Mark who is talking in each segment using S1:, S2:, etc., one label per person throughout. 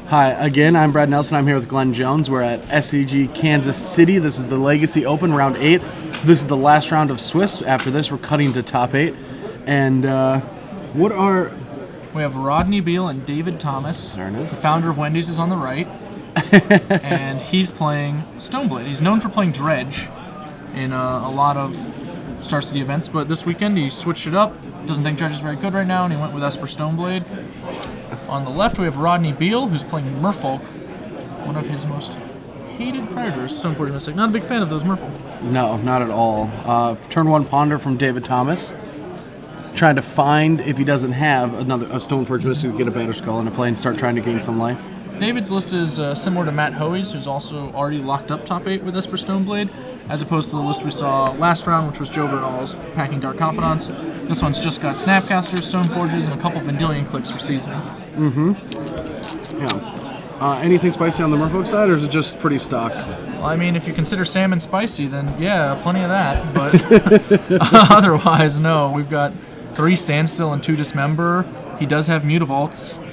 S1: Hi, again, I'm Brad Nelson. I'm here with Glenn Jones. We're at SCG Kansas City. This is the Legacy Open, round 8. This is the last round of Swiss. After this, we're cutting to top 8. And
S2: We have Rodney, Beal, and David Thomas.
S1: There it is.
S2: The founder of Wendy's is on the right. And he's playing Stoneblade. He's known for playing Dredge in a lot of Star City events, but this weekend he switched it up. Doesn't think Dredge is very good right now, and he went with Esper Stoneblade. On the left, we have Rodney Beal, who's playing Merfolk, one of his most hated predators, Stoneforge Mystic. Not a big fan of those Merfolk.
S1: No, not at all. Turn 1 Ponder from David Thomas. Trying to find, if he doesn't have, a Stoneforge Mystic to get a Batterskull into play and start trying to gain some life.
S2: David's list is similar to Matt Hoey's, who's also already locked up top 8 with Esper Stoneblade, as opposed to the list we saw last round, which was Joe Bernal's packing Dark Confidants. This one's just got Snapcasters, Stoneforges, and a couple Vendilion clicks for seasoning.
S1: Yeah. Anything spicy on the Merfolk side, or is it just pretty stock?
S2: Well, I mean, if you consider salmon spicy, then yeah, plenty of that. But otherwise, no. We've got 3 Standstill and 2 Dismember. He does have Mutavaults.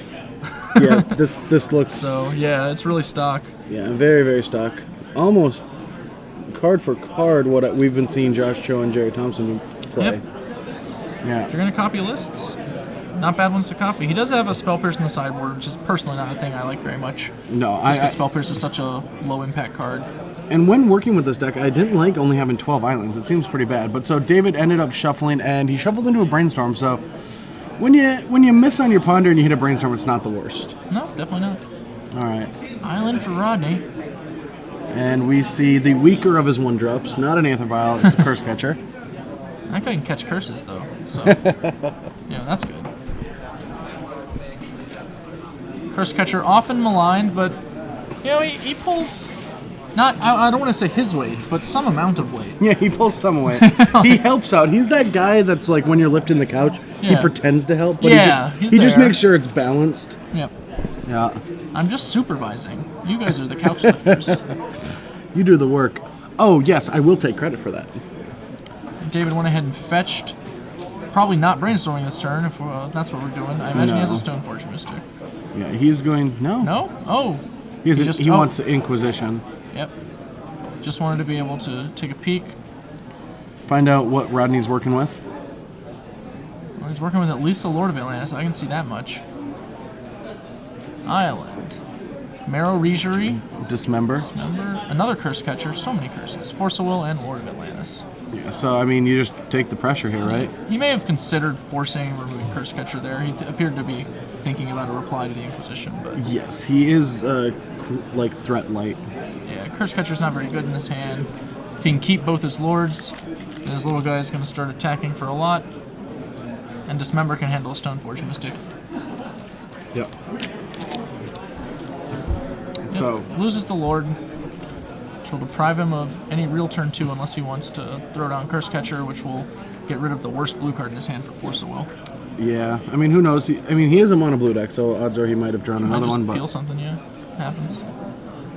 S1: Yeah, this looks...
S2: So, yeah, it's really stock.
S1: Yeah, very, very stock. Almost card for card what we've been seeing Josh Cho and Jerry Thompson play.
S2: Yep.
S1: Yeah.
S2: If you're going to copy lists, not bad ones to copy. He does have a Spell Pierce in the sideboard, which is personally not a thing I like very much.
S1: No,
S2: just because Spell Pierce is such a low-impact card.
S1: And when working with this deck, I didn't like only having 12 islands. It seems pretty bad. But so David ended up shuffling, and he shuffled into a Brainstorm, so... When you miss on your Ponder and you hit a Brainstorm, it's not the worst.
S2: No, definitely not.
S1: All right.
S2: Island for Rodney.
S1: And we see the weaker of his 1-drops. Not an Anther Vial, it's a Curse Catcher.
S2: That guy can catch curses, though. So, yeah, that's good. Curse Catcher often maligned, but, you know, he pulls... Not, I don't want to say his weight, but some amount of weight.
S1: Yeah, he pulls some weight. He helps out. He's that guy that's like when you're lifting the couch, he pretends to help, but he just makes sure it's balanced.
S2: Yep.
S1: Yeah.
S2: I'm just supervising. You guys are the couch lifters.
S1: You do the work. Oh, yes, I will take credit for that.
S2: David went ahead and fetched. Probably not brainstorming this turn, if that's what we're doing. I imagine he has a Stoneforge Mystic.
S1: Yeah, he's going... No.
S2: No? Oh.
S1: He wants Inquisition.
S2: Yep. Just wanted to be able to take a peek.
S1: Find out what Rodney's working with.
S2: Well, he's working with at least a Lord of Atlantis. I can see that much. Island. Marrow Regery.
S1: Dismember.
S2: Another Curse Catcher. So many curses. Force of Will and Lord of Atlantis.
S1: Yeah, so, I mean, you just take the pressure here, right?
S2: He may have considered forcing removing Curse Catcher there. He appeared to be thinking about a reply to the Inquisition, but...
S1: Yes, he is, like, threat light.
S2: Yeah, Curse Catcher's not very good in his hand. If he can keep both his lords, then his little guy is going to start attacking for a lot. And Dismember can handle a Stoneforge Mystic.
S1: Yep. So
S2: loses the Lord, which will deprive him of any real turn 2 unless he wants to throw down Curse Catcher, which will get rid of the worst blue card in his hand for Force of Will.
S1: Yeah, I mean, who knows? He is a mono blue deck, so odds are he might have drawn another one. But
S2: peel something, yeah, happens.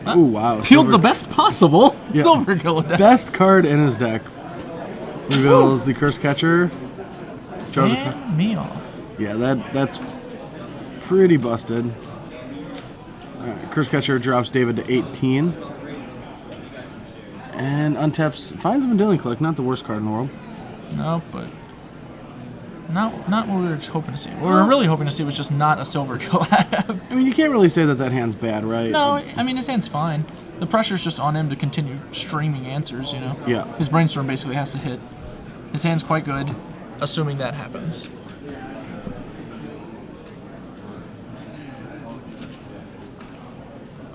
S1: Oh wow!
S2: Peeled the best possible. Yeah. Silver Gilla deck.
S1: Best card in his deck. Reveals the Curse Catcher. Draws
S2: me off.
S1: Yeah, that's pretty busted. Alright, Curse Catcher drops David to 18. And untaps, finds Vendilion Click, not the worst card in the world.
S2: No, but not what we were hoping to see. What we were really hoping to see was just not a Silver Gilla.
S1: I mean, you can't really say that hand's bad, right?
S2: No, I mean, his hand's fine. The pressure's just on him to continue streaming answers, you know?
S1: Yeah.
S2: His Brainstorm basically has to hit. His hand's quite good, assuming that happens.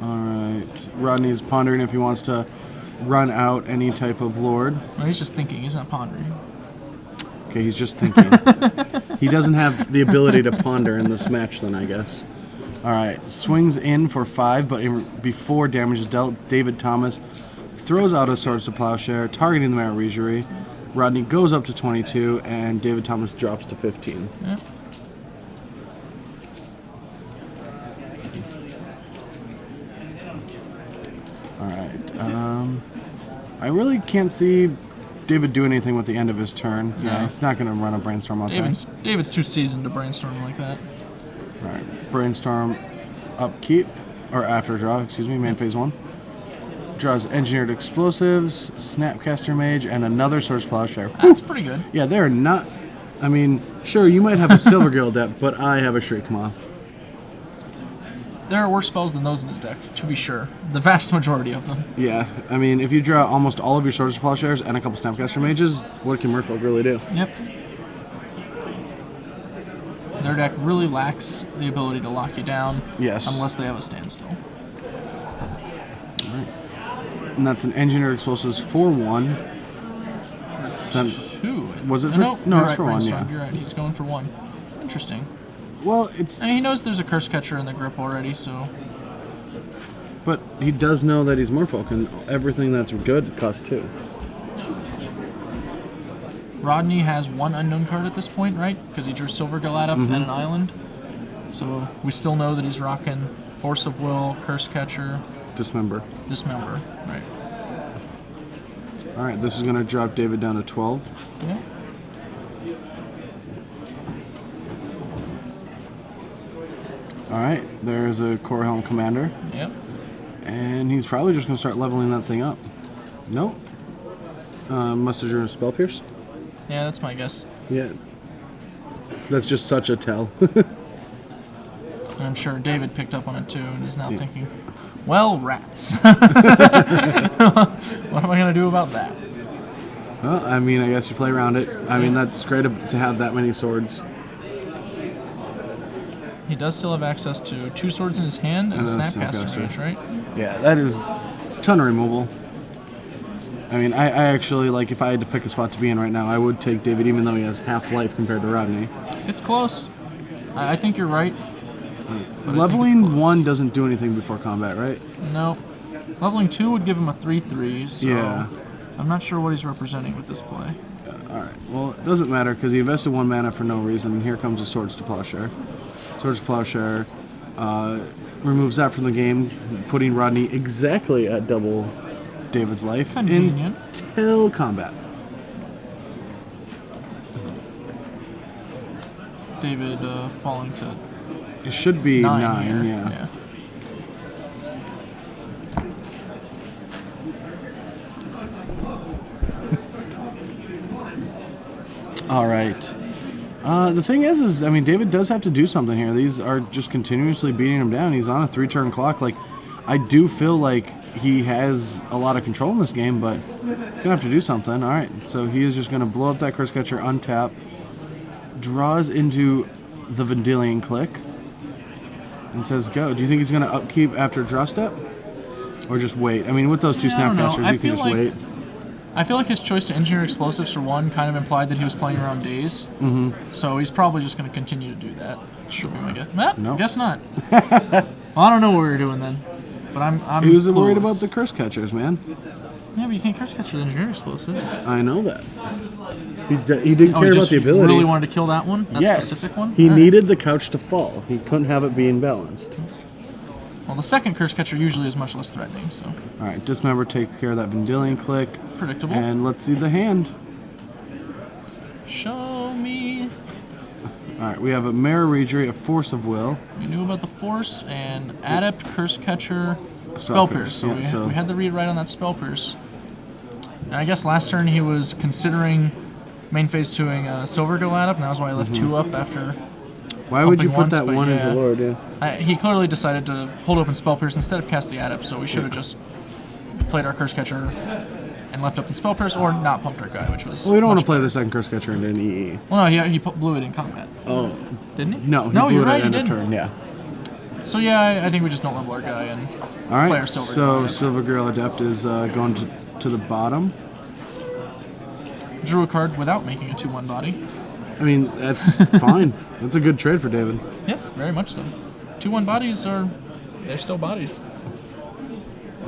S1: Alright. Rodney's pondering if he wants to run out any type of Lord.
S2: No, he's just thinking. He's not pondering.
S1: Okay, he's just thinking. He doesn't have the ability to ponder in this match then, I guess. Alright, swings in for 5, but before damage is dealt, David Thomas throws out a Swords to Plowshare, targeting the Marrow Regery. Rodney goes up to 22, and David Thomas drops to 15.
S2: Yeah.
S1: Alright, I really can't see David do anything with the end of his turn.
S2: No.
S1: Yeah, he's not going to run a Brainstorm all time.
S2: David's too seasoned to brainstorm like that.
S1: Alright, Brainstorm, upkeep. or after draw, excuse me, main phase 1. Draws Engineered Explosives, Snapcaster Mage, and another Swords Plowshare.
S2: That's pretty good.
S1: Yeah, they're not. I mean, sure, you might have a Silvergill Adept, but I have a Shriek Moth.
S2: There are worse spells than those in his deck, to be sure. The vast majority of them.
S1: Yeah, I mean, if you draw almost all of your Swords Plowshares and a couple Snapcaster Mages, what can Merfolk really do?
S2: Yep. Their deck really lacks the ability to lock you down.
S1: Yes.
S2: Unless they have a standstill.
S1: All right. And that's an Engineered Explosives for 1.
S2: Two.
S1: Was it for?
S2: No,
S1: No,
S2: you're
S1: it's
S2: right,
S1: for 1,
S2: Brainstorm,
S1: yeah.
S2: You're right, he's going for 1. Interesting.
S1: Well, it's...
S2: I mean, he knows there's a Curse Catcher in the grip already, so...
S1: But he does know that he's Merfolk, and everything that's good costs 2.
S2: Rodney has 1 unknown card at this point, right? Because he drew Silvergill Adept and an Island. So we still know that he's rocking Force of Will, Curse Catcher,
S1: Dismember.
S2: Right.
S1: Alright, this is going to drop David down to 12.
S2: Yeah.
S1: Alright, there's a Core Helm Commander.
S2: Yep.
S1: And he's probably just going to start leveling that thing up. Nope. Must have drew a Spell Pierce.
S2: Yeah, that's my guess.
S1: Yeah. That's just such a tell.
S2: And I'm sure David picked up on it too and is now thinking, well, rats. What am I going to do about that?
S1: Well, I mean, I guess you play around it. I mean, that's great to have that many swords.
S2: He does still have access to 2 swords in his hand and a Snapcaster
S1: Snapcaster.
S2: Mage, right?
S1: Yeah, it's a ton of removal. I mean, I actually, like, if I had to pick a spot to be in right now, I would take David, even though he has half life compared to Rodney.
S2: It's close. I think you're right.
S1: Leveling 1 doesn't do anything before combat, right?
S2: No. Leveling 2 would give him a 3/3, so
S1: Yeah.
S2: I'm not sure what he's representing with this play.
S1: Alright, well, it doesn't matter because he invested 1 mana for no reason, and here comes the Swords to Plowshare. Swords to Plowshare removes that from the game, putting Rodney exactly at double David's life
S2: Convenient.
S1: until combat.
S2: David falling to
S1: It should be 9,
S2: here.
S1: yeah.
S2: Yeah.
S1: All right. The thing is, I mean, David does have to do something here. These are just continuously beating him down. He's on a 3-turn clock. Like, I do feel like he has a lot of control in this game, but he's gonna have to do something. All right, so he is just gonna blow up that Curse Catcher, untap, draws into the Vendilion Click, and says go. Do you think he's gonna upkeep after draw step, or just wait? I mean, with those 2
S2: I don't know.
S1: Snapcasters,
S2: I
S1: you can
S2: feel
S1: just
S2: like-
S1: wait.
S2: I feel like his choice to engineer explosives for 1 kind of implied that he was playing around days.
S1: Mm-hmm.
S2: So he's probably just going to continue to do that. Should be my guess. Nah,
S1: Nope.
S2: guess not. Well, I don't know what we were doing then. But I'm
S1: He was worried
S2: clueless.
S1: about the Curse Catchers, man.
S2: Yeah, but you can't Curse Catcher engineer explosives.
S1: I know that. He didn't
S2: Oh,
S1: care
S2: he
S1: about
S2: just
S1: the ability.
S2: really wanted to kill that one? That
S1: Yes,
S2: specific one?
S1: he
S2: All right.
S1: needed the couch to fall. He couldn't have it being balanced.
S2: Well, the second Curse Catcher usually is much less threatening, so
S1: All right, Dismember takes care of that Vendilion Click,
S2: predictable.
S1: and let's see the hand.
S2: Show me.
S1: All right, we have a Mirror Regery, a Force of Will.
S2: We knew about the Force and Adept, Curse Catcher,
S1: Spell
S2: Spell Pierce.
S1: Pierce,
S2: So,
S1: yeah,
S2: we had the read right on that Spell Pierce. And I guess last turn he was considering main phase 2ing Silvergill Adept, and that was why I left 2 up after.
S1: Why would you
S2: Pumping
S1: put that
S2: once, but
S1: 1
S2: yeah.
S1: into Lord? Yeah.
S2: He clearly decided to hold open Spell Pierce instead of cast the Adept, so we should have just played our Curse Catcher and left open Spell Pierce, or not pumped our guy, which was.
S1: Well, we don't want to
S2: much
S1: play
S2: better.
S1: the second Curse Catcher into an EE.
S2: Well, no, he blew it in combat,
S1: Oh.
S2: didn't he?
S1: No, he
S2: no,
S1: blew
S2: you're
S1: it
S2: right,
S1: at
S2: he
S1: end of
S2: didn't.
S1: turn, yeah.
S2: So yeah, I think we just don't level our guy and
S1: All right,
S2: play our Silvergill
S1: so
S2: Adept.
S1: Silvergill Adept is going to the bottom.
S2: Drew a card without making a 2/1 body.
S1: I mean, that's fine. That's a good trade for David.
S2: Yes, very much so. 2/1 bodies they're still bodies.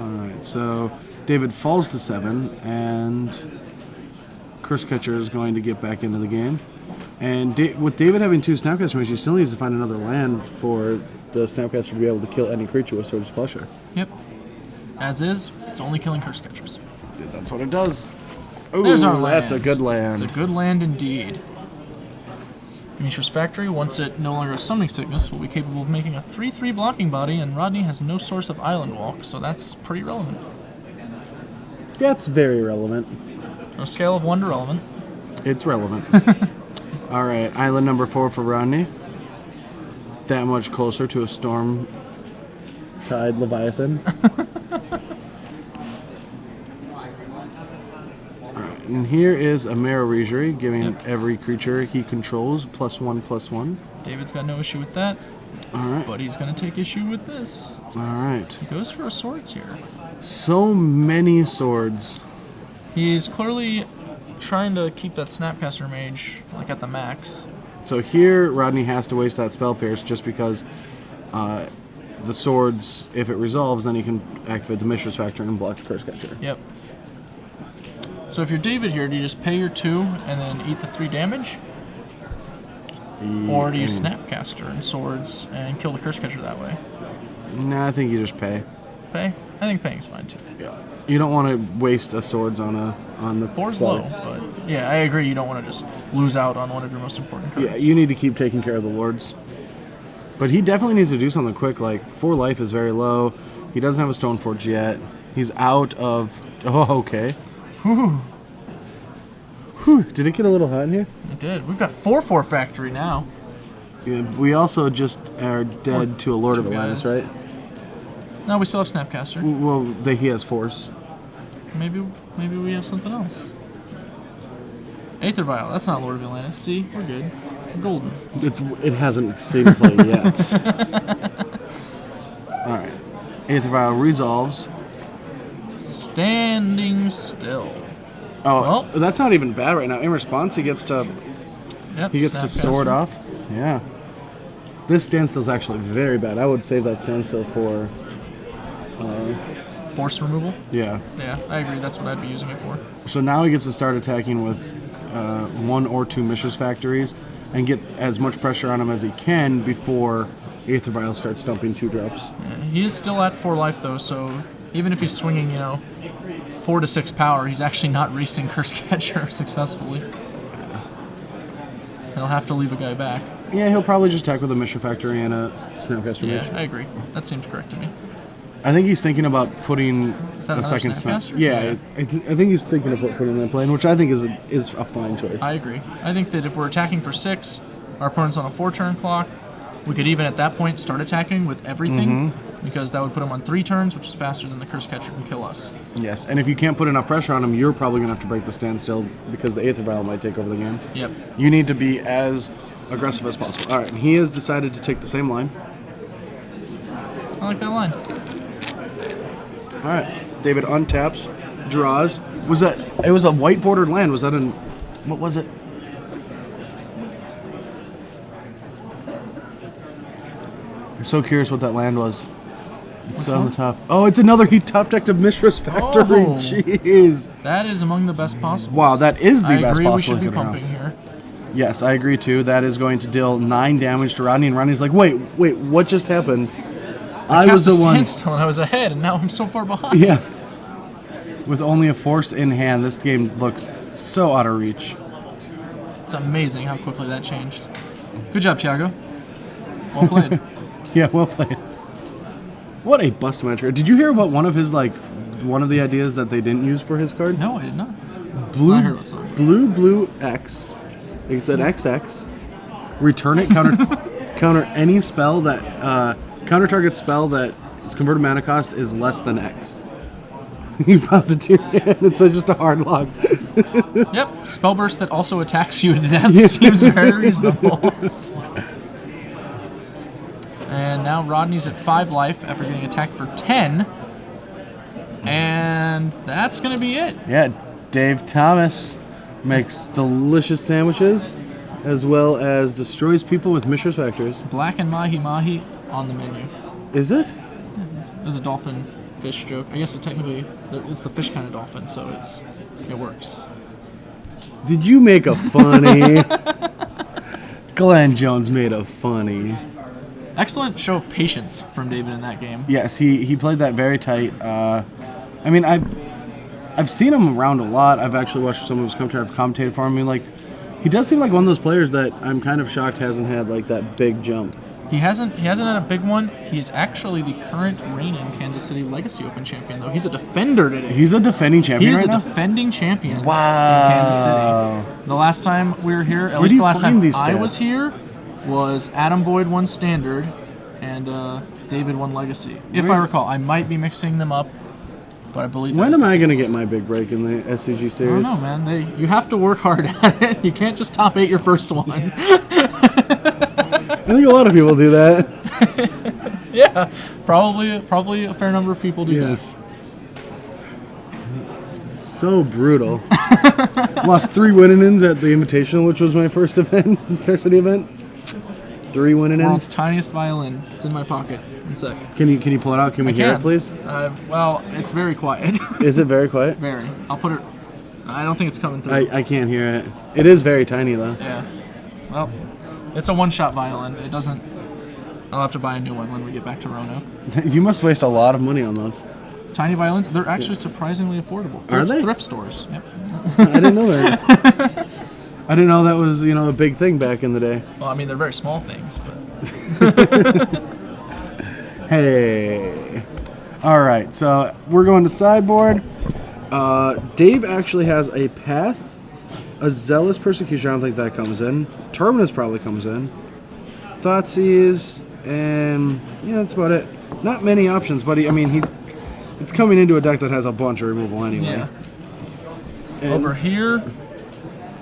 S1: All right, so David falls to 7, and Curse Catcher is going to get back into the game. And with David having 2 Snapcaster Mages, he still needs to find another land for the Snapcaster to be able to kill any creature with Swords to Plowshare.
S2: Yep. As is, it's only killing Curse Catchers.
S1: Yeah, that's what it does. Ooh,
S2: There's our land.
S1: that's a good land.
S2: It's a good land indeed. Mishra's Factory, once it no longer has Summoning Sickness, will be capable of making a 3/3 blocking body, and Rodney has no source of Island Walk, so that's pretty relevant.
S1: That's very relevant.
S2: On a scale of 1 to relevant.
S1: It's relevant. All right, island number 4 for Rodney. That much closer to a Storm Tide Leviathan. Alright, and here is a Marrow Regery, giving every creature he controls +1/+1.
S2: David's got no issue with that.
S1: Alright.
S2: But he's going to take issue with this.
S1: Alright.
S2: He goes for a Swords here.
S1: So many swords.
S2: He's clearly trying to keep that Snapcaster Mage like at the max.
S1: So here, Rodney has to waste that Spell Pierce just because the swords, if it resolves, then he can activate the Mishra's Factor and block the Curse Catcher.
S2: Yep. So if you're David here, do you just pay your 2 and then eat the 3 damage? Or do you Snapcaster and swords and kill the Curse Catcher that way?
S1: Nah, I think you just pay.
S2: Pay? I think paying's fine too.
S1: Yeah. You don't want to waste a swords on the
S2: 4's
S1: play.
S2: low, but yeah, I agree. You don't want to just lose out on one of your most important cards.
S1: Yeah, you need to keep taking care of the lords. But he definitely needs to do something quick. Like 4 life is very low. He doesn't have a Stoneforge yet. He's out of. Oh, okay.
S2: Whew.
S1: Whew. Did it get a little hot in here?
S2: It did. We've got 4/4 Factory now.
S1: Yeah, we also just are dead to a Lord of Atlantis, right?
S2: No, we still have Snapcaster.
S1: Well, he has Force.
S2: Maybe we have something else. Aether Vial. That's not Lord of Atlantis. See, we're good. We're golden.
S1: It hasn't seen play yet. All right. Aether Vial resolves.
S2: Standing still.
S1: Oh,
S2: well,
S1: that's not even bad right now. In response, he gets to sword off. Yeah. This standstill's actually very bad. I would save that standstill for
S2: Force removal?
S1: Yeah.
S2: Yeah, I agree. That's what I'd be using it for.
S1: So now he gets to start attacking with 1 or 2 Mishra's Factories and get as much pressure on him as he can before Aether Vial starts dumping 2 drops.
S2: Yeah, he is still at 4 life though, so even if he's swinging, 4 to 6 power, he's actually not racing Curse Catcher successfully. He'll have to leave a guy back.
S1: Yeah, he'll probably just attack with a Mishra Factory and a Snapcaster Mage.
S2: Yeah, I agree. That seems correct to me.
S1: I think he's thinking about putting a second
S2: Snapcaster?
S1: Yeah, I think he's thinking about putting that plane, which I think is a fine choice.
S2: I agree. I think that if we're attacking for 6, our opponent's on a 4-turn clock, we could even at that point start attacking with everything, because that would put him on 3 turns, which is faster than the Curse Catcher can kill us.
S1: Yes, and if you can't put enough pressure on him, you're probably going to have to break the standstill because the Aether Vial might take over the game.
S2: Yep.
S1: You need to be as aggressive as possible. All right, and he has decided to take the same line.
S2: I like that line.
S1: All right, David untaps, draws. It was a white bordered land. Was that what was it? I'm so curious what that land was. It's on the top. Oh, it's another he top decked of Mishra's Factory.
S2: Oh.
S1: Jeez.
S2: That is among the best possible.
S1: Wow, that is the best
S2: I agree
S1: possible.
S2: we should be
S1: hit around.
S2: pumping here.
S1: Yes, I agree too. That is going to deal 9 damage to Rodney, and Rodney's like, wait, what just happened? I was the one.
S2: Standstill and I was ahead, and now I'm so far behind.
S1: Yeah. With only a Force in hand, this game looks so out of reach.
S2: It's amazing how quickly that changed. Good job, Thiago. Well played.
S1: Yeah, well played. What a bust match. Did you hear about one of the ideas that they didn't use for his card?
S2: No, I did not.
S1: Blue,
S2: I heard about something.
S1: blue X. It's an XX. Return it. Counter any spell that counter target spell that its converted mana cost is less than X. You pounce it to your hand. It's just a hard log.
S2: Yep. Spell burst that also attacks you to death seems very reasonable. And now Rodney's at 5 life after getting attacked for 10. And that's going to be it.
S1: Yeah, Dave Thomas makes delicious sandwiches as well as destroys people with Mishra's Factors.
S2: Black and Mahi Mahi on the menu.
S1: Is it?
S2: There's a dolphin fish joke. I guess it's the fish kind of dolphin, so it works.
S1: Did you make a funny? Glenn Jones made a funny.
S2: Excellent show of patience from David in that game.
S1: Yes, he played that very tight. I mean, I've seen him around a lot. I've actually watched some of his commentary. I've commentated for him. I mean, like, He does seem like one of those players that I'm kind of shocked hasn't had like that big jump.
S2: He hasn't had a big one. He's actually the current reigning Kansas City Legacy Open champion, though. He's a defender today.
S1: He's a defending champion
S2: He's
S1: right now?
S2: a defending champion
S1: Wow.
S2: in Kansas City. The last time we were here, at least the last time I was here, was Adam Boyd won Standard and David won Legacy. If I recall. I might be mixing them up, but I believe
S1: When am I going to get my big break in the SCG series?
S2: I don't know, man. You have to work hard at it. You can't just top 8 your first one.
S1: I think a lot of people do that.
S2: Yeah, probably a fair number of people do that.
S1: So brutal. Lost 3 win-ins at the Invitational, which was my first event, Star City event. 3 win-ins.
S2: World's tiniest violin. It's in my pocket. One sec.
S1: Can you pull it out? Can we hear it, please?
S2: Well, it's very quiet.
S1: Is it very quiet?
S2: Very. I'll put it. I don't think it's coming through.
S1: I can't hear it. It is very tiny though.
S2: Yeah. Well, it's a one-shot violin. It doesn't. I'll have to buy a new one when we get back to Roanoke.
S1: You must waste a lot of money on those.
S2: Tiny violins, they're actually surprisingly affordable.
S1: Are they?
S2: Thrift stores. Yep.
S1: I didn't know that. I didn't know that was, a big thing back in the day.
S2: Well, I mean, they're very small things, but...
S1: Hey. All right, so we're going to sideboard. Dave actually has a Path, a Zealous Persecution. I don't think that comes in. Terminus probably comes in. Thoughtseize, and that's about it. Not many options, but it's coming into a deck that has a bunch of removal anyway.
S2: Yeah. Over here,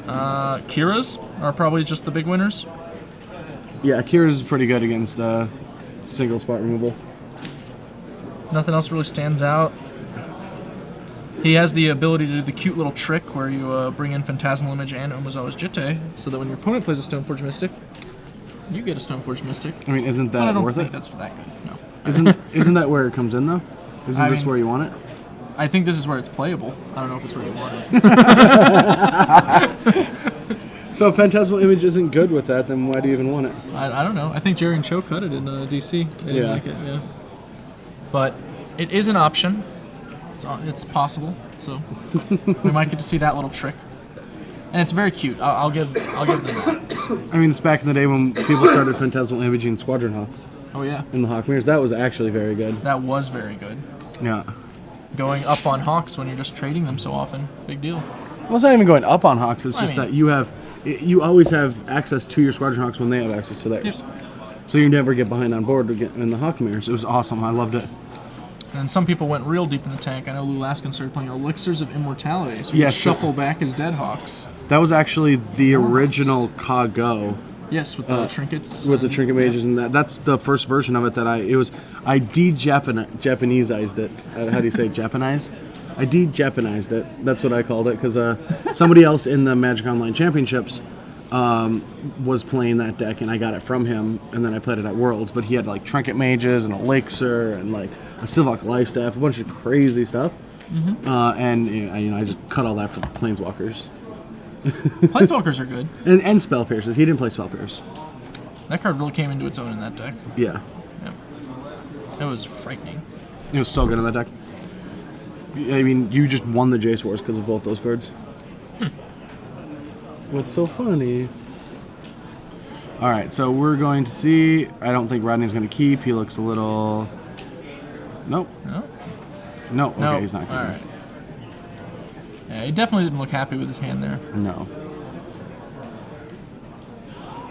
S2: Kira's are probably just the big winners.
S1: Yeah, Kira's is pretty good against single spot removal.
S2: Nothing else really stands out. He has the ability to do the cute little trick where you bring in Phantasmal Image and Umezawa's Jitte, so that when your opponent plays a Stoneforge Mystic, you get a Stoneforge Mystic.
S1: Isn't that
S2: I don't
S1: worth
S2: think
S1: it?
S2: that's that good. No.
S1: Isn't that where it comes in though? Isn't this where you want it?
S2: I think this is where it's playable. I don't know if it's where you want it.
S1: So if Phantasmal Image isn't good with that, then why do you even want it?
S2: I don't know. I think Jerry and Cho cut it in DC. They didn't like it, yeah. But it is an option. It's possible. So we might get to see that little trick. And it's very cute. I'll give them that.
S1: It's back in the day when people started Phantasmal Imaging Squadron Hawks.
S2: Oh yeah.
S1: In the Hawk Mirrors. That was actually very good.
S2: That was very good.
S1: Yeah.
S2: Going up on Hawks when you're just trading them so often. Big deal.
S1: Well, it's not even going up on Hawks. It's just that you always have access to your Squadron Hawks when they have access to theirs.
S2: Yep.
S1: So you never get behind on board in the Hawk Mirrors. It was awesome. I loved it.
S2: And some people went real deep in the tank. I know Lou Laskin started playing Elixirs of Immortality, so you shuffle back his Dead Hawks.
S1: That was actually the original Kago.
S2: Yes, with the trinkets.
S1: With the trinket mages and that. That's the first version of it that I de-Japanesized it. How do you say Japanize? I de-Japanized it. That's what I called it because somebody else in the Magic Online Championships was playing that deck and I got it from him and then I played it at Worlds. But he had like trinket mages and elixir and like a Sivok Lifestaff, a bunch of crazy stuff.
S2: Mm-hmm.
S1: And I just cut all that for the Planeswalkers.
S2: Planeswalkers are good.
S1: And Spell Pierces. He didn't play Spell Pierce.
S2: That card really came into its own in that deck.
S1: Yeah.
S2: It was frightening.
S1: It was so good in that deck. You just won the Jace Wars because of both those cards. What's so funny? Alright, so we're going to see. I don't think Rodney's going to keep. He looks a little... Nope. No? Okay, he's not keeping.
S2: Alright. Yeah, he definitely didn't look happy with his hand there.
S1: No.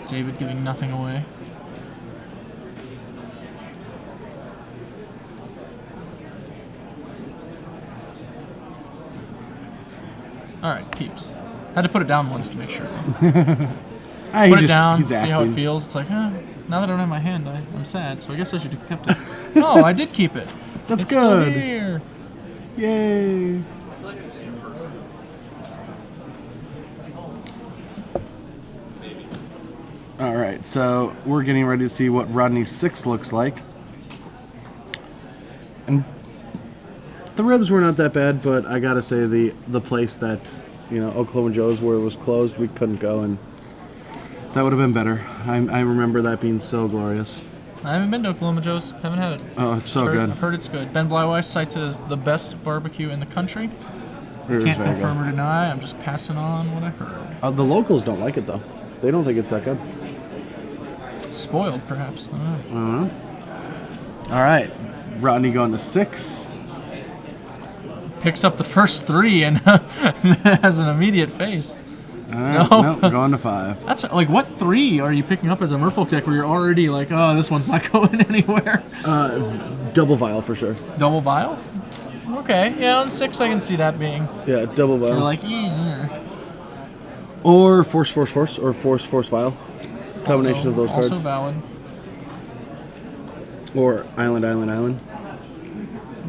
S2: David giving nothing away. Alright, keeps. Had to put it down once to make sure. Put it down, see how it feels. It's like, now that I don't have my hand, I'm sad, so I guess I should have kept it. No, I did keep it.
S1: That's
S2: it's
S1: good.
S2: Still here.
S1: Yay. Alright, so we're getting ready to see what Rodney's 6 looks like. And the ribs were not that bad, but I gotta say the place that, Oklahoma Joe's where it was closed, we couldn't go, and that would have been better. I remember that being so glorious.
S2: I haven't been to Oklahoma Joe's. Haven't had it.
S1: Oh, it's so good.
S2: I've heard it's good. Ben Blyweiss cites it as the best barbecue in the country.
S1: It is
S2: Can't
S1: very
S2: confirm
S1: good.
S2: or deny. I'm just passing on what I heard.
S1: The locals don't like it though. They don't think it's that good.
S2: Spoiled, perhaps. I don't know.
S1: All right, Rodney going to 6.
S2: Picks up the first 3 and has an immediate face.
S1: No, going to 5.
S2: That's like, what 3 are you picking up as a Merfolk deck where you're already like, oh, this one's not going anywhere?
S1: Double vial for sure.
S2: Double vial? Okay, yeah, on 6 I can see that being.
S1: Yeah, double vial.
S2: You're like, yeah.
S1: Or force, or force vial. Combination of those cards.
S2: Also valid.
S1: Or island.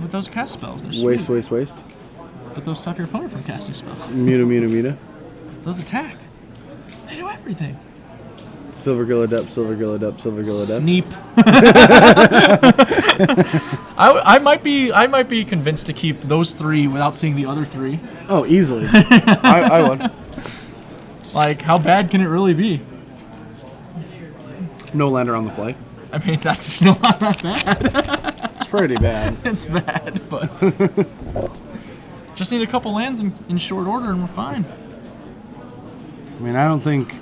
S2: With those cast spells, they're sweet.
S1: Waste.
S2: But those stop your opponent from casting spells.
S1: Muta.
S2: Those attack. They do everything.
S1: Silver Gill Adept.
S2: Sneep. I might be convinced to keep those 3 without seeing the other 3.
S1: Oh, easily. I would.
S2: Like, how bad can it really be?
S1: No lander on the play.
S2: I mean, that's still not that bad.
S1: It's pretty bad.
S2: It's bad, but just need a couple lands in short order and we're fine.
S1: I mean, I don't think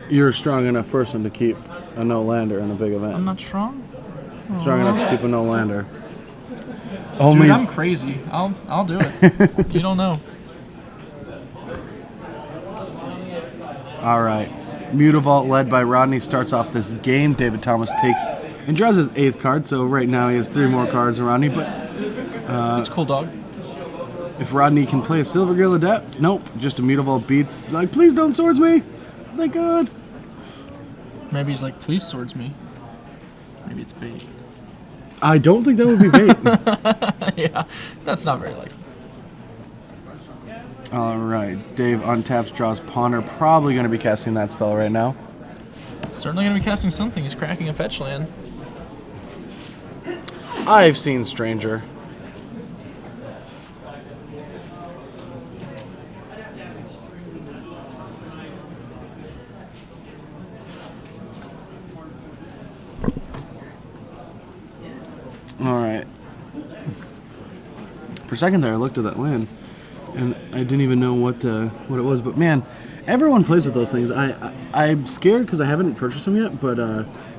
S1: you're a strong enough person to keep a no lander in a big event.
S2: I'm not strong.
S1: Strong enough to keep a no lander.
S2: Dude, I'm crazy. I'll do it. You don't know.
S1: All right. Mutavault led by Rodney starts off this game. David Thomas takes and draws his 8th card, so right now he has 3 more cards than Rodney, but
S2: It's a cool dog.
S1: if Rodney can play a Silver Gill Adept, nope, just a Mutavault beats. Like, please don't swords me. Thank God.
S2: Maybe he's like, please swords me. Maybe it's bait.
S1: I don't think that would be bait.
S2: Yeah, that's not very likely.
S1: All right, Dave untaps, draws Ponder. Probably going to be casting that spell right now.
S2: Certainly going to be casting something. He's cracking a fetch land.
S1: I've seen Stranger. All right. For a second there, I looked at that land, and I didn't even know what it was. But man, everyone plays with those things. I'm scared because I haven't purchased them yet. But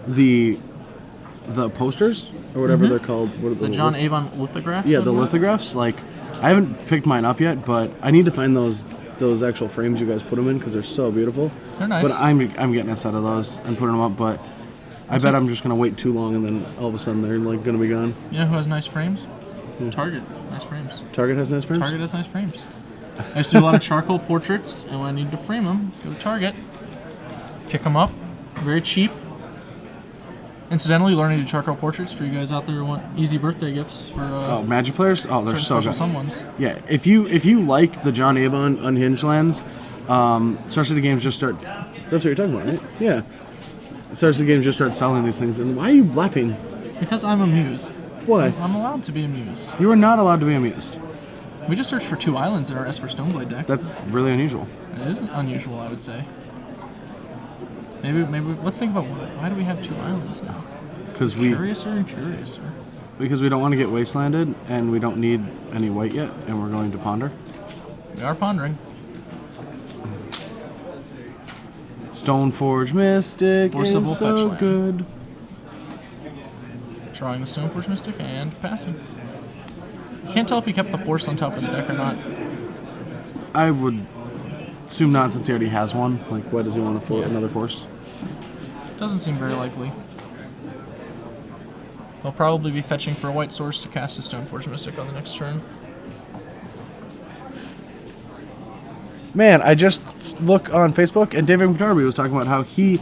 S1: the posters or whatever they're called. What are
S2: The John Avon lithographs?
S1: Yeah, the lithographs. Like, I haven't picked mine up yet, but I need to find those actual frames you guys put them in because they're so beautiful.
S2: They're nice.
S1: But I'm getting a set of those and putting them up. But I bet I'm just gonna wait too long and then all of a sudden they're like gonna be gone.
S2: You know who has nice frames? Target. Nice frames.
S1: Target has nice frames?
S2: Target has nice frames. I used to do a lot of charcoal portraits, and when I need to frame them, go to Target, pick them up, very cheap. Incidentally, learning to do charcoal portraits for you guys out there who want easy birthday gifts for
S1: Magic players? Oh, they're so
S2: special
S1: good.
S2: someones.
S1: Yeah, if you like the John Avon Unhinged lands, Star City Games just start. That's what you're talking about, right? Yeah. Star City Games just start selling these things. And why are you laughing?
S2: Because I'm amused.
S1: Why?
S2: I'm allowed to be amused.
S1: You are not allowed to be amused.
S2: We just searched for 2 islands in our Esper Stoneblade deck.
S1: That's really unusual.
S2: It is unusual, I would say. Maybe let's think about why do we have 2 islands now?
S1: Because
S2: Curiouser and Curiouser.
S1: Because we don't want to get wastelanded, and we don't need any white yet, and we're going to ponder.
S2: We are pondering.
S1: Stoneforge Mystic
S2: Forcible
S1: is so
S2: fetch land.
S1: good.
S2: Drawing the Stoneforge Mystic and passing. You can't tell if he kept the Force on top of the deck or not.
S1: I would assume not, since he already has one. Like, why does he want another Force?
S2: Doesn't seem very likely. He'll probably be fetching for a white source to cast a Stoneforge Mystic on the next turn.
S1: Man, I just look on Facebook, and David McDarby was talking about how he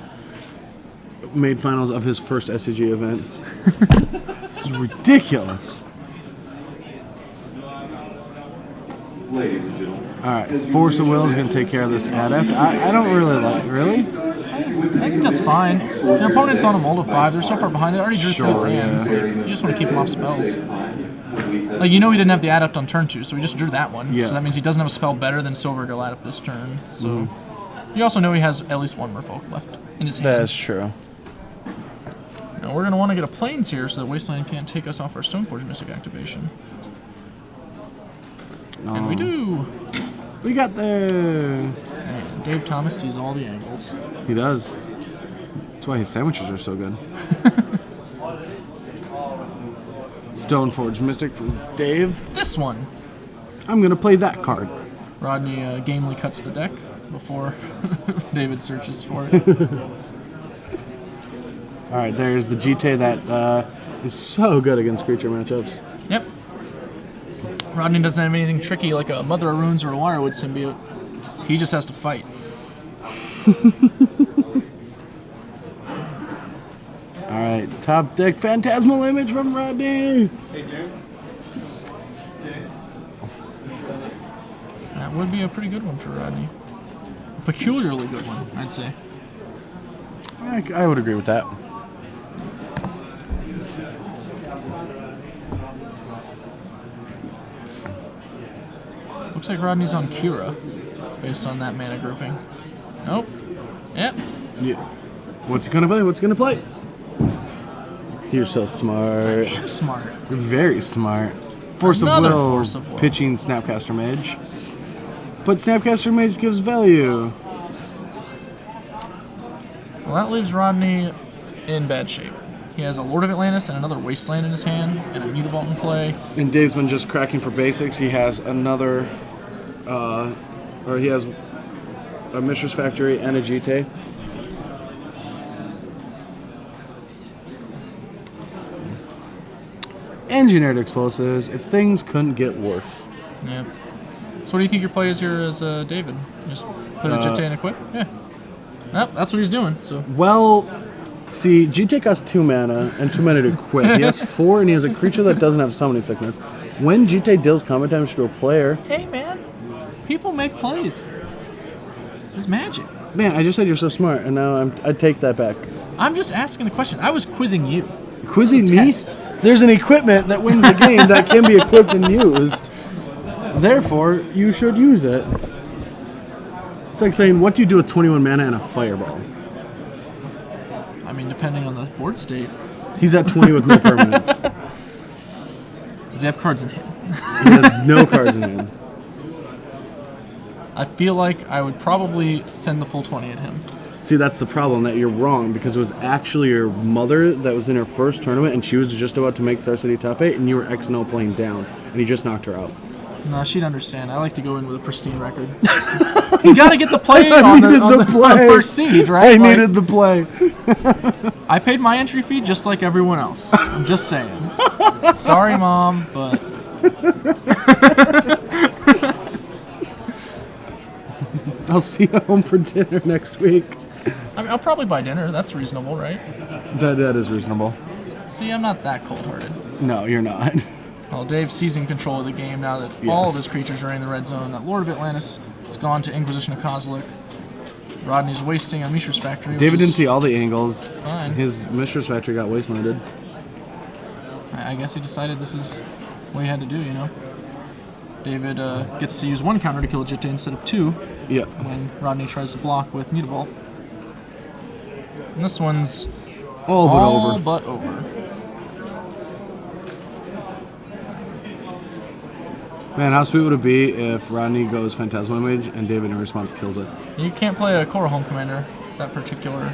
S1: made finals of his first SCG event. This is ridiculous.
S3: Ladies and gentlemen.
S1: Alright, Force of Will is going to take care of this Adept. I don't really like it. Really?
S2: I think that's fine. Your opponent's on a mold of 5. They're so far behind. They already drew 3 lands.
S1: yeah.
S2: Like, you just want to keep them off spells. Like, you know he didn't have the Adept on turn 2, so he just drew that one.
S1: Yeah.
S2: So that means he doesn't have a spell better than Silver Gill Adept this turn. So you also know he has at least 1 Merfolk left in his hand.
S1: That's true.
S2: Now we're going to want to get a Plains here so that Wasteland can't take us off our Stoneforge Mystic activation. And we do.
S1: We got there.
S2: And Dave Thomas sees all the angles.
S1: He does. That's why his sandwiches are so good. Stoneforge Mystic from Dave.
S2: This one.
S1: I'm going to play that card.
S2: Rodney gamely cuts the deck before David searches for it.
S1: All right, there's the GT that is so good against creature matchups.
S2: Yep. Rodney doesn't have anything tricky like a Mother of Runes or a Wirewood symbiote. He just has to fight.
S1: All right, top deck Phantasmal Image from Rodney.
S3: Hey, Jared.
S2: That would be a pretty good one for Rodney. A peculiarly good one, I'd say.
S1: I would agree with that.
S2: Looks like Rodney's on Kira, based on that mana grouping. Nope. Yep.
S1: Yeah. What's he gonna play? What's he gonna play? You're so smart.
S2: I am smart.
S1: You're very smart. Force
S2: Another
S1: of Will,
S2: Force of Will.
S1: pitching Snapcaster Mage. But Snapcaster Mage gives value.
S2: Well, that leaves Rodney in bad shape. He has a Lord of Atlantis and another Wasteland in his hand, and a Mutavault in play.
S1: And Dave's been just cracking for basics. He has another, or he has a Mishra's Factory and a GT. Engineered Explosives, if things couldn't get worse.
S2: Yep. So what do you think your play is here as David? Just put a Jitte and equip? Yeah. Nope, that's what he's doing. So.
S1: Well, see, GT costs 2 mana and 2 mana to equip. He has 4 and he has a creature that doesn't have summoning sickness. When GT deals combat damage to a player...
S2: Hey man, people make plays. It's magic.
S1: Man, I just said you're so smart, and now I take that back.
S2: I'm just asking a question. I was quizzing you.
S1: Quizzing me?
S2: Test.
S1: There's an equipment that wins the game that can be equipped and used. Therefore, you should use it. It's like saying, what do you do with 21 mana and a fireball?
S2: I mean, depending on the board state.
S1: He's at 20 with no permanents.
S2: Does he have cards in hand?
S1: He has no cards in hand.
S2: I feel like I would probably send the full 20 at him.
S1: See, that's the problem, that you're wrong, because it was actually your mother that was in her first tournament, and she was just about to make Star City top 8, and you were X&O playing down, and he just knocked her out.
S2: No, she'd understand. I like to go in with a pristine record. You gotta get the play
S1: I
S2: on
S1: needed
S2: the
S1: play.
S2: first seed, right?
S1: I needed the play.
S2: I paid my entry fee just like everyone else. I'm just saying. Sorry, Mom, but...
S1: I'll see you home for dinner next week.
S2: I mean, I'll probably buy dinner. That's reasonable, right?
S1: That is reasonable.
S2: See, I'm not that cold-hearted.
S1: No, you're not.
S2: Well, Dave's seizing control of the game now that all of his creatures are in the red zone. That Lord of Atlantis has gone to Inquisition of Kozilek. Rodney's wasting on Mishra's Factory.
S1: David didn't see all the angles.
S2: Fine.
S1: His Mishra's Factory got wastelanded.
S2: I guess he decided this is what he had to do, you know? David gets to use 1 counter to kill a Jitte instead of 2
S1: Yeah.
S2: when Rodney tries to block with Mutavault. And this one's
S1: All but over.
S2: but over.
S1: Man, how sweet would it be if Rodney goes Phantasmal Image and David in response kills it?
S2: You can't play a Coral Home Commander, that particular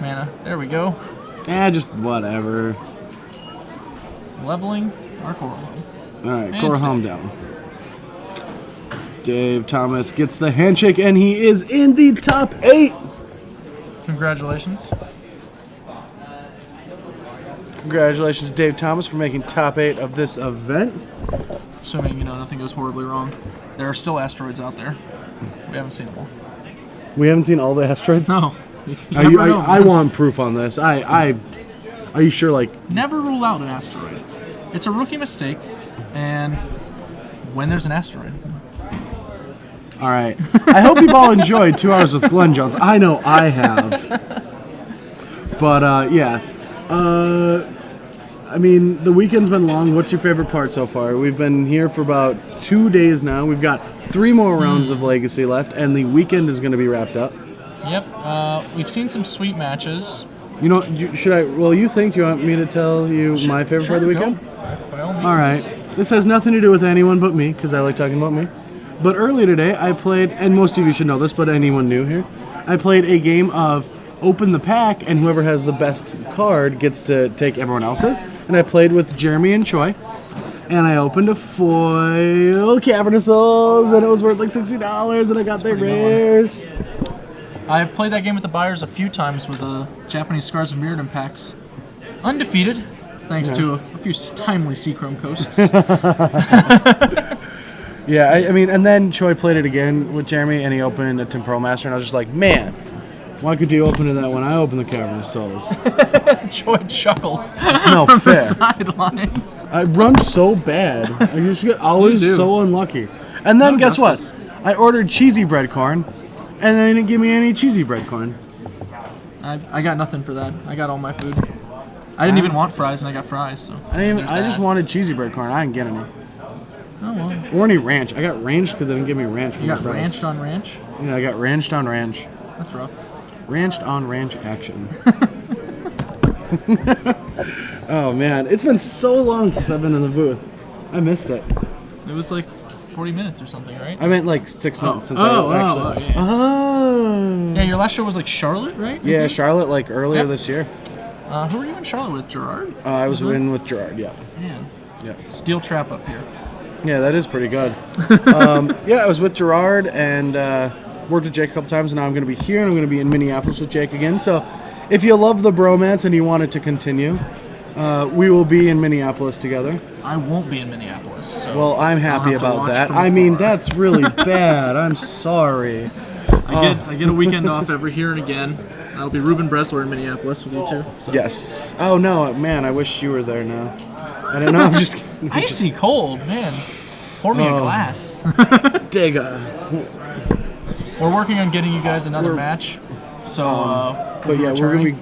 S2: mana. There we go.
S1: Just whatever.
S2: Leveling our Coral Home.
S1: Alright,
S2: And
S1: Core
S2: stay.
S1: Home down. Dave Thomas gets the handshake and he is in the top 8!
S2: Congratulations.
S1: Congratulations, Dave Thomas, for making top 8 of this event.
S2: Assuming, nothing goes horribly wrong. There are still asteroids out there. We haven't seen them all.
S1: We haven't seen all the asteroids?
S2: No.
S1: I want proof on this. Are you sure, like...
S2: Never rule out an asteroid. It's a rookie mistake, and when there's an asteroid.
S1: Alright. I hope you've all enjoyed 2 hours with Glenn Jones. I know I have. But, yeah. I mean, the weekend's been long. What's your favorite part so far? We've been here for about 2 days now. We've got 3 more rounds of Legacy left, and the weekend is going to be wrapped up.
S2: Yep. We've seen some sweet matches.
S1: You know, you want me to tell you my favorite part of the weekend?
S2: Go. By all means.
S1: All right. This has nothing to do with anyone but me, because I like talking about me. But earlier today, I played, and most of you should know this, but anyone new here, I played a game of open the pack, and whoever has the best card gets to take everyone else's. And I played with Jeremy and Choi, and I opened a foil Cavern of Souls, and it was worth like $60, and I got their rares.
S2: I've played that game with the buyers a few times with the Japanese Scars of Mirrodin packs. Undefeated, thanks to a few timely Seachrome coasts.
S1: Yeah, I mean, and then Choi played it again with Jeremy, and he opened a Temporal Master, and I was just like, man, why could you open that when I opened the Cavern of Souls?
S2: Choi chuckles
S1: No
S2: from
S1: fair.
S2: the sidelines.
S1: I run so bad. I just get always
S2: You do.
S1: so unlucky. And then
S2: No
S1: guess
S2: justice.
S1: what? I ordered cheesy bread corn, and they didn't give me any cheesy bread corn.
S2: I got nothing for that. I got all my food. I didn't even want fries, and I got fries. So
S1: I
S2: there's
S1: just
S2: that.
S1: wanted cheesy bread corn. I didn't get any.
S2: Oh well.
S1: Or any ranch. I got ranch because they didn't give me ranch for
S2: You
S1: my
S2: got
S1: fries.
S2: ranched on ranch.
S1: Yeah, I got ranched on ranch.
S2: That's rough.
S1: Ranched on ranch action. Oh man, it's been so long since I've been in the booth. I missed it.
S2: It was like 40 minutes or something, right?
S1: I meant like 6 months since
S2: Oh,
S1: I actually.
S2: yeah.
S1: Oh.
S2: Yeah, your last show was like Charlotte, right?
S1: Yeah, Charlotte, like earlier
S2: Yep.
S1: this year.
S2: Who were you in Charlotte with? Gerard?
S1: I was
S2: Wasn't it?
S1: in with Gerard. Yeah.
S2: Man,
S1: Yeah.
S2: steel trap up here.
S1: Yeah, that is pretty good. Yeah, I was with Gerard and worked with Jake a couple times, and now I'm going to be here, and I'm going to be in Minneapolis with Jake again. So if you love the bromance and you want it to continue, we will be in Minneapolis together.
S2: I won't be in Minneapolis. So
S1: Well, I'm
S2: I'll
S1: happy
S2: have to
S1: about
S2: watch
S1: that.
S2: from
S1: I mean,
S2: afar.
S1: that's really bad. I'm sorry.
S2: I get a weekend off every here and again. I'll be Ruben Bresler in Minneapolis with you too. So.
S1: Yes. Oh, no, man, I wish you were there now. I don't know, I'm just kidding.
S2: Icy cold, man. Pour me a
S1: Oh.
S2: glass.
S1: Digga.
S2: We're working on getting you guys another match. So,
S1: But yeah, we're going to be